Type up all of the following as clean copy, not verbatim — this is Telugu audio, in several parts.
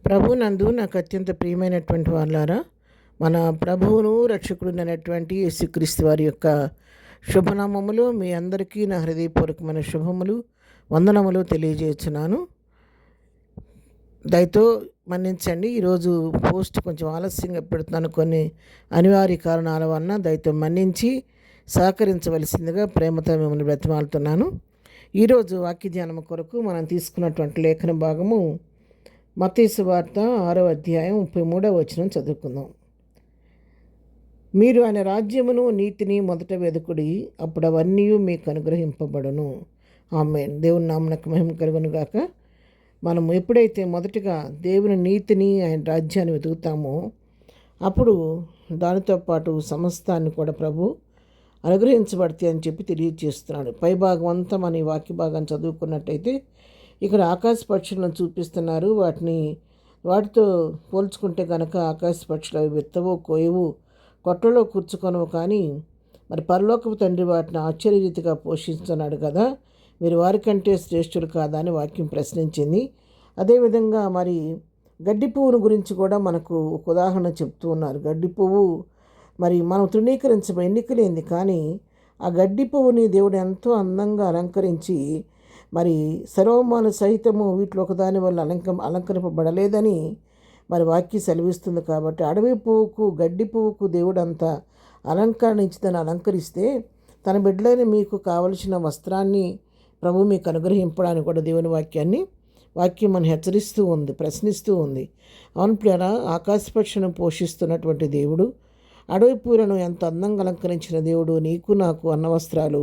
ప్రభునందు నాకు అత్యంత ప్రియమైనటువంటి వాళ్ళారా, మన ప్రభువును రక్షకుడునైనటువంటి యేసుక్రీస్తు వారి యొక్క శుభనామములు మీ అందరికీ నా హృదయపూర్వకమైన శుభములు వందనములు తెలియజేస్తున్నాను. దయతో మన్నించండి. ఈరోజు పోస్ట్ కొంచెం ఆలస్యంగా పెడుతున్నాను, కొన్ని అనివార్య కారణాల వలన. దయతో మన్నించి సహకరించవలసిందిగా ప్రేమతో మిమ్మల్ని బ్రతిమాలుతున్నాను. ఈరోజు వాక్య ధ్యానం కొరకు మనం తీసుకున్నటువంటి లేఖన భాగము మత్తయి సువార్త 6వ అధ్యాయం 33వ వచనం చదువుకుందాం. మీరు ఆయన రాజ్యమును నీతిని మొదట వెదుకుడి, అప్పుడు అవన్నీ మీకు అనుగ్రహింపబడును. ఆమేన్. దేవుని నామమునకు మహిమ కలుగును గాక. మనం ఎప్పుడైతే మొదటిగా దేవుని నీతిని, ఆయన రాజ్యాన్ని వెతుకుతామో అప్పుడు దానితో పాటు సమస్తాన్ని కూడా ప్రభు అనుగ్రహించబడతాయి అని చెప్పి తెలియజేస్తున్నాడు. పై భాగం అంతా మన ఈ వాక్య భాగం చదువుకున్నట్టయితే ఇక్కడ ఆకాశ పక్షులను చూపిస్తున్నారు. వాటితో పోల్చుకుంటే కనుక ఆకాశ పక్షులు అవి విత్తవు, కోయవు, కొట్టలో కూర్చుకొనవు, కానీ మరి పరలోకపు తండ్రి వాటిని ఆశ్చర్యరీతిగా పోషిస్తున్నాడు కదా, మీరు వారికంటే శ్రేష్ఠులు కాదా అని వాక్యం ప్రశ్నించింది. అదేవిధంగా మరి గడ్డి పువ్వును గురించి కూడా మనకు ఒక ఉదాహరణ చెప్తూ ఉన్నారు. గడ్డి పువ్వు మరి మనం తృణీకరించబడి ఎన్నికలేంది, కానీ ఆ గడ్డి పువ్వుని దేవుడు ఎంతో అందంగా అలంకరించి మరి సర్వమాన సహితము వీటిలో ఒకదాని వల్ల అలంకరింపబడలేదని మరి వాక్యం సెలవిస్తుంది. కాబట్టి అడవి పువ్వుకు గడ్డి పువ్వుకు దేవుడు అంత అలంకరణ ఇచ్చి అలంకరిస్తే తన బిడ్డలైన మీకు కావలసిన వస్త్రాన్ని ప్రభు మీకు అనుగ్రహింపడానికి కూడా దేవుని వాక్యం మనం హెచ్చరిస్తూ ఉంది, ప్రశ్నిస్తూ ఉంది. అవును ప్రియరా, ఆకాశపక్షులను పోషిస్తున్నటువంటి దేవుడు, అడవి పూలను ఎంత అందంగా అలంకరించిన దేవుడు నీకు నాకు అన్న వస్త్రాలు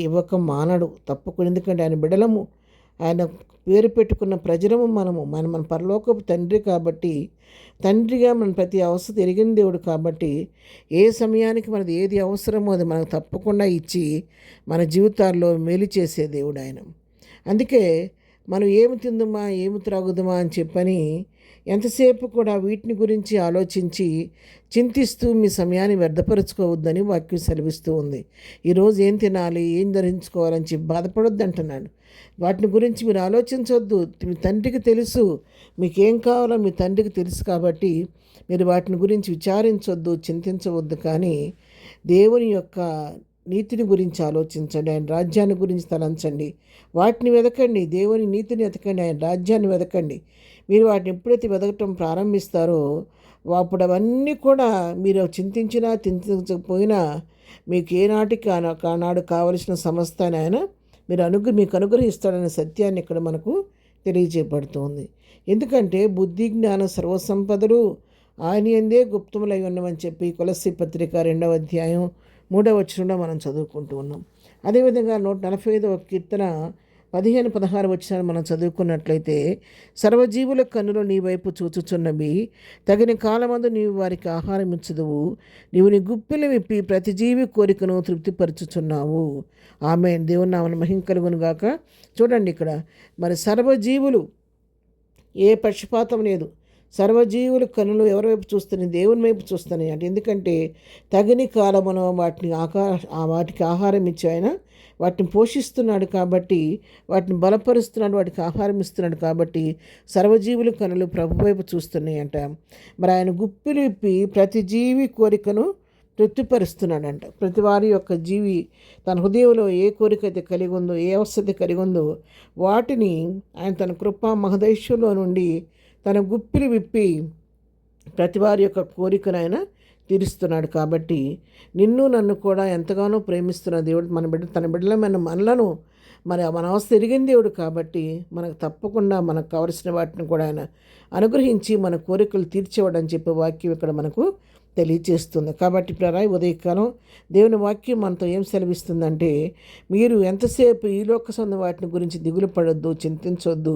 ఇవ్వక మానడు తప్పకుండా. ఎందుకంటే ఆయన బిడలము, ఆయన పేరు పెట్టుకున్న ప్రజలము మన పరలోకపు తండ్రి కాబట్టి, తండ్రిగా మన ప్రతి అవసరం ఎరిగిన దేవుడు కాబట్టి ఏ సమయానికి మనది ఏది అవసరమో అది మనకు తప్పకుండా ఇచ్చి మన జీవితాల్లో మేలు చేసే దేవుడు ఆయన. అందుకే మనం ఏమి తిందుమా ఏమి త్రాగుదమా అని చెప్పని ఎంతసేపు కూడా వీటిని గురించి ఆలోచించి చింతిస్తూ మీ సమయాన్ని వ్యర్థపరుచుకోవద్దని వాక్యం సెలవిస్తూ ఉంది. ఈరోజు ఏం తినాలి, ఏం ధరించుకోవాలని చెప్పి బాధపడొద్దు అంటున్నాడు. వాటిని గురించి మీరు ఆలోచించవద్దు. మీ తండ్రికి తెలుసు, మీకేం కావాలో మీ తండ్రికి తెలుసు కాబట్టి మీరు వాటిని గురించి విచారించవద్దు, చింతించవద్దు. కానీ దేవుని యొక్క నీతిని గురించి ఆలోచించండి, ఆయన రాజ్యాన్ని గురించి తలంచండి, వాటిని వెతకండి. దేవుని నీతిని వెతకండి, ఆయన రాజ్యాన్ని వెతకండి. మీరు వాటిని ఎప్పుడైతే వెతకటం ప్రారంభిస్తారో అప్పుడు అవన్నీ కూడా మీరు చింతించినా చింతించకపోయినా మీకు ఏనాటికి ఆనాడు కావలసిన సమస్తాన్ని ఆయన మీకు అనుగ్రహిస్తాడనే సత్యాన్ని ఇక్కడ మనకు తెలియజేయబడుతుంది. ఎందుకంటే బుద్ధి జ్ఞాన సర్వసంపదలు ఆయన యందే గుప్తములై ఉన్నవని చెప్పి కొలస్సీ పత్రిక 2వ అధ్యాయం 3వ వచనంలో మనం చదువుకుంటూ ఉన్నాం. అదేవిధంగా 145వ కీర్తన 15-16 వచనాలు మనం చదువుకున్నట్లయితే, సర్వజీవుల కన్నులు నీ వైపు చూచుచున్నవి, తగిన కాలమందు నీవు వారికి ఆహారం ఇచ్చుదువు, నీవు నీ గుప్పిలు విప్పి ప్రతి జీవి కోరికను తృప్తిపరచుచున్నావు. ఆమేన్. దేవుని నామమున మహిమ కలుగును గాక. చూడండి, ఇక్కడ మరి సర్వజీవులు, ఏ పక్షపాతం లేదు, సర్వజీవుల కన్నులు ఎవరి వైపు చూస్తున్నాయి? దేవుని వైపు చూస్తున్నాయి. అంటే ఎందుకంటే తగిన కాలమున వాటికి ఆహారం ఇచ్చి ఆయన వాటిని పోషిస్తున్నాడు కాబట్టి, వాటిని బలపరుస్తున్నాడు, వాటికి ఆహారం ఇస్తున్నాడు కాబట్టి సర్వజీవుల కన్నులు ప్రభు వైపు చూస్తున్నాయి అంట. మరి ఆయన గుప్పిలు విప్పి ప్రతి జీవి కోరికను తృప్తిపరుస్తున్నాడంట. ప్రతి వారి యొక్క జీవి తన హృదయంలో ఏ కోరిక అయితే కలిగి ఉందో, ఏ అవస్థ కలిగి ఉందో వాటిని ఆయన తన కృపా మహదైశ్యంలో నుండి తన గుప్పిలు విప్పి ప్రతి వారి యొక్క కోరికను ఆయన తీరుస్తున్నాడు. కాబట్టి నిన్ను నన్ను కూడా ఎంతగానో ప్రేమిస్తున్న దేవుడు తన బిడ్డలమైన మనలను మన అవస్థ ఎరిగిన దేవుడు కాబట్టి మనకు తప్పకుండా మనకు కావలసిన వాటిని కూడా ఆయన అనుగ్రహించి మన కోరికలు తీర్చేవాడని చెప్పే వాక్యం ఇక్కడ మనకు తెలియచేస్తుంది. కాబట్టి ప్రియరాయి, ఉదయకాలం దేవుని వాక్యం మనతో ఏం సెలవిస్తుందంటే, మీరు ఎంతసేపు ఈ లోక సంబంధ వాటిని గురించి దిగులు పడొద్దు, చింతించవద్దు.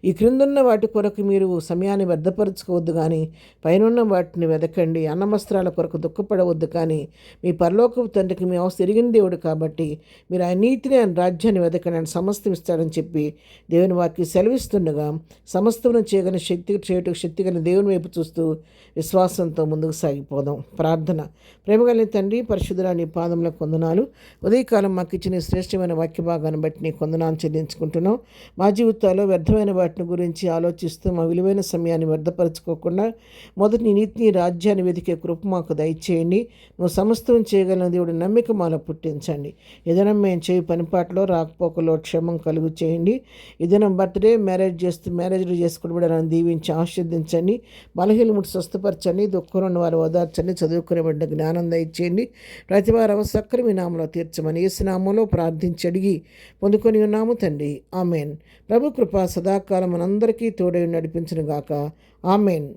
ఈ క్రిందున్న వాటి కొరకు మీరు సమయాన్ని వ్యర్థపరచుకోవద్దు, కానీ పైనున్న వాటిని వెతకండి. అన్నవస్త్రాల కొరకు దుఃఖపడవద్దు, కానీ మీ పరలోకపు తండ్రికి మీ అవసరం ఎరిగిన దేవుడు కాబట్టి మీరు ఆయన నీతిని, ఆయన రాజ్యాన్ని వెతకండి, ఆయన సమస్తం ఇస్తాడని చెప్పి దేవుని వాక్యం సెలవిస్తుండగా సమస్తమును చేయగలిగిన శక్తి కలిగిన దేవుని వైపు చూస్తూ విశ్వాసంతో ముందుకు సాగిపోదాం. మోకరించిపోదాం. ప్రార్థన. ప్రేమగలిగిన తండ్రి, పరిశుద్ధుడా, నీ పాదములకు వందనాలు. ఉదయకాలం మాకు ఇచ్చిన ఈ శ్రేష్టమైన వాక్య భాగాన్ని బట్టి నీ వందనాలు చెల్లించుకుంటున్నాం. మా జీవితాల్లో వ్యర్థమైన వాటిని గురించి ఆలోచిస్తూ మా విలువైన సమయాన్ని వ్యర్థపరచుకోకుండా మొదటి నీ నీతిని, రాజ్యాన్ని వెతికే కృప మాకు దయచేయండి. నువ్వు సమస్తం చేయగలిగిన దేవుడు నమ్మిక మాలో పుట్టించండి. ఏదైనా మేము చేయి పనిపాట్లో రాకపోకలో క్షేమం కలుగు చేయండి. ఏదైనా బర్త్డే, మ్యారేజ్లు చేసుకుని దీవించి ఆశీర్దించండి. బలహీనముడు స్వస్థపరచండి. దుఃఖంలో ఉన్న వారు ఓదార్చండి. చదువుకునే బిడ్డ జ్ఞానం దయచేయండి. ప్రతి వారు అవసరం మీ నామలో తీర్చమని యేసు నామములో ప్రార్థించి అడిగి పొందుకొని ఉన్నాము తండ్రి. ఆమెన్. ప్రభు కృప సదాకాలం మనందరికీ తోడై నడిపించును గాక. ఆమెన్.